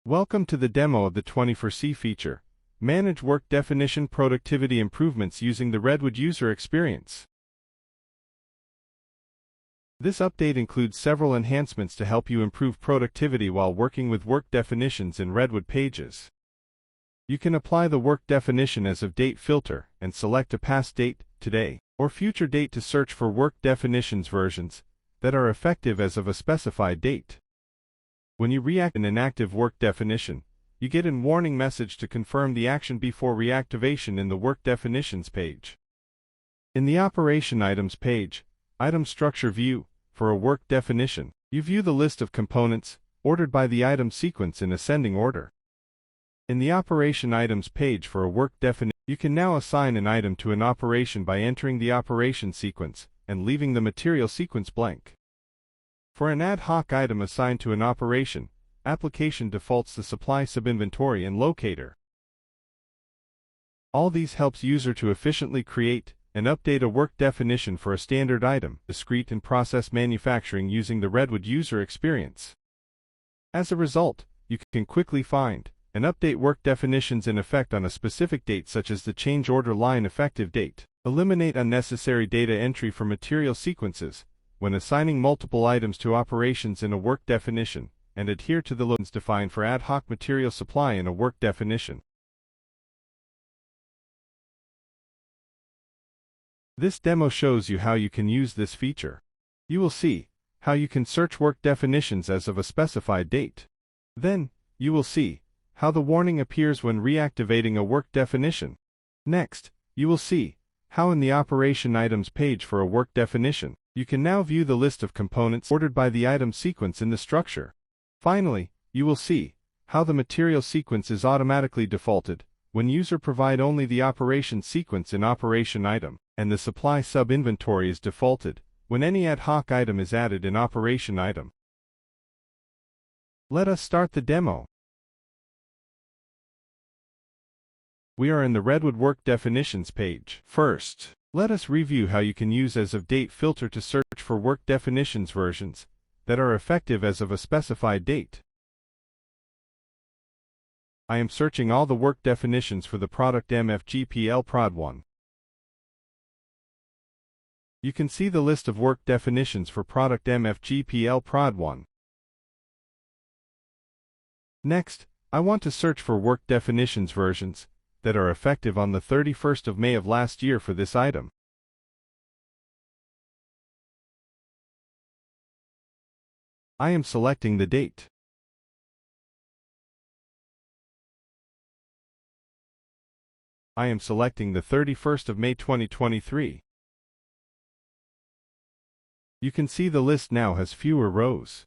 Welcome to the demo of the 24C feature. Manage work definition productivity improvements using the Redwood user experience. This update includes several enhancements to help you improve productivity while working with work definitions in Redwood pages. You can apply the work definition as of date filter and select a past date, today, or future date to search for work definitions versions that are effective as of a specified date. When you react an inactive work definition, you get a warning message to confirm the action before reactivation in the Work Definitions page. In the Operation Items page, Item Structure View, for a work definition, you view the list of components, ordered by the item sequence in ascending order. In the Operation Items page for a work definition, you can now assign an item to an operation by entering the operation sequence and leaving the material sequence blank. For an ad hoc item assigned to an operation, application defaults the supply subinventory and locator. All these helps user to efficiently create and update a work definition for a standard item, discrete and process manufacturing using the Redwood user experience. As a result, you can quickly find and update work definitions in effect on a specific date such as the change order line effective date, eliminate unnecessary data entry for material sequences when assigning multiple items to operations in a work definition, and adhere to the loads defined for ad hoc material supply in a work definition. This demo shows you how you can use this feature. You will see how you can search work definitions as of a specified date. Then, you will see how the warning appears when reactivating a work definition. Next, you will see how in the Operation Items page for a work definition, you can now view the list of components ordered by the item sequence in the structure. Finally, you will see how the material sequence is automatically defaulted when user provide only the operation sequence in operation item, and the supply sub-inventory is defaulted when any ad hoc item is added in operation item. Let us start the demo. We are in the Redwood Work Definitions page. First, let us review how you can use as of date filter to search for work definitions versions that are effective as of a specified date. I am searching all the work definitions for the product MFGPL Prod 1. You can see the list of work definitions for product MFGPL Prod 1. Next, I want to search for work definitions versions that are effective on the 31st of May of last year for this item. I am selecting the date. I am selecting the 31st of May 2023. You can see the list now has fewer rows.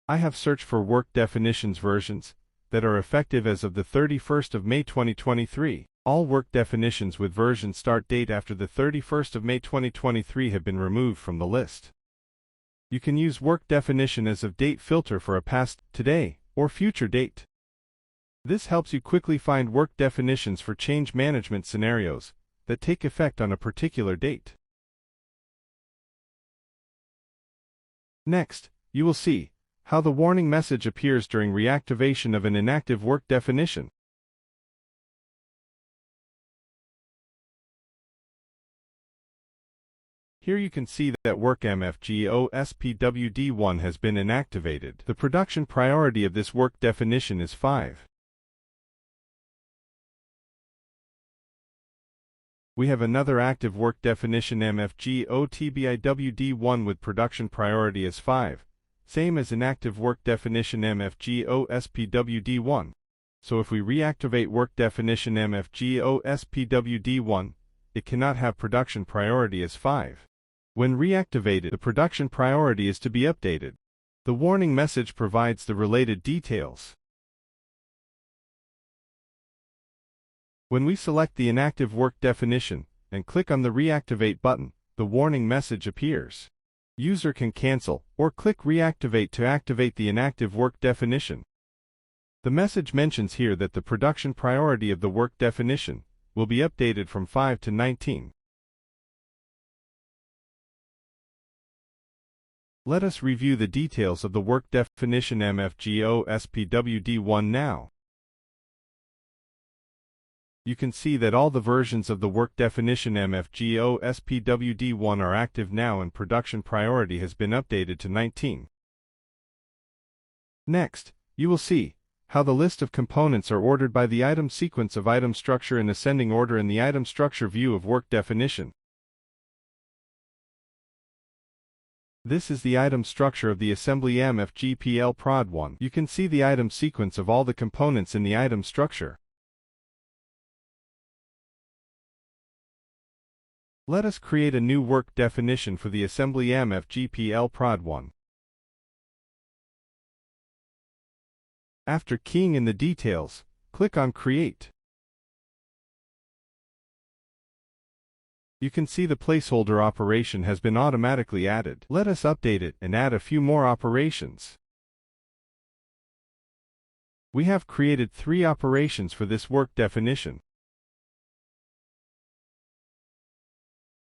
I have searched for work definitions versions that are effective as of the 31st of May 2023. All work definitions with version start date after the 31st of May 2023 have been removed from the list. You can use work definition as of date filter for a past, today, or future date. This helps you quickly find work definitions for change management scenarios that take effect on a particular date. Next, you will see how the warning message appears during reactivation of an inactive work definition. Here you can see that work MFGOSPWD1 has been inactivated. The production priority of this work definition is 5. We have another active work definition MFGOTBIWD1 with production priority as 5. Same as inactive work definition MFGOSPWD1. So if we reactivate work definition MFGOSPWD1, it cannot have production priority as 5. When reactivated, the production priority is to be updated. The warning message provides the related details. When we select the inactive work definition and click on the Reactivate button, the warning message appears. User can cancel or click Reactivate to activate the inactive work definition. The message mentions here that the production priority of the work definition will be updated from 5 to 19. Let us review the details of the work definition MFGO SPWD1 now. You can see that all the versions of the work definition MFGO SPWD1 are active now and production priority has been updated to 19. Next, you will see how the list of components are ordered by the item sequence of item structure in ascending order in the item structure view of work definition. This is the item structure of the assembly MFGPL Prod 1. You can see the item sequence of all the components in the item structure. Let us create a new work definition for the assembly MFGPL Prod 1. After keying in the details, click on Create. You can see the placeholder operation has been automatically added. Let us update it and add a few more operations. We have created 3 operations for this work definition.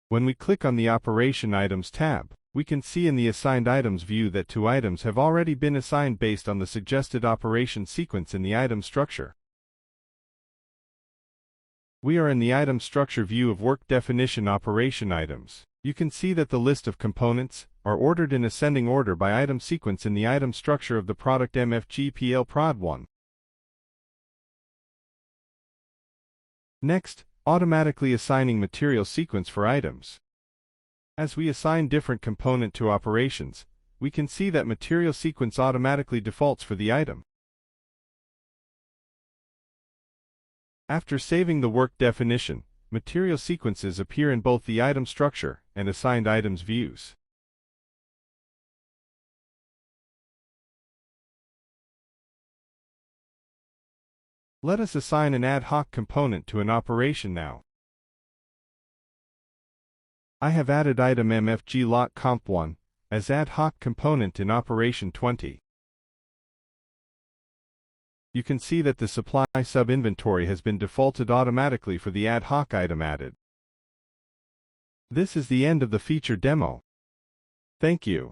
When we click on the Operation Items tab, we can see in the Assigned Items view that 2 items have already been assigned based on the suggested operation sequence in the item structure. We are in the item structure view of work definition operation items. You can see that the list of components are ordered in ascending order by item sequence in the item structure of the product MFGPL Prod 1. Next, automatically assigning material sequence for items. As we assign different component to operations, we can see that material sequence automatically defaults for the item. After saving the work definition, material sequences appear in both the item structure and assigned items views. Let us assign an ad hoc component to an operation now. I have added item MFG lot comp 1 as ad hoc component in operation 20. You can see that the supply sub-inventory has been defaulted automatically for the ad hoc item added. This is the end of the feature demo. Thank you.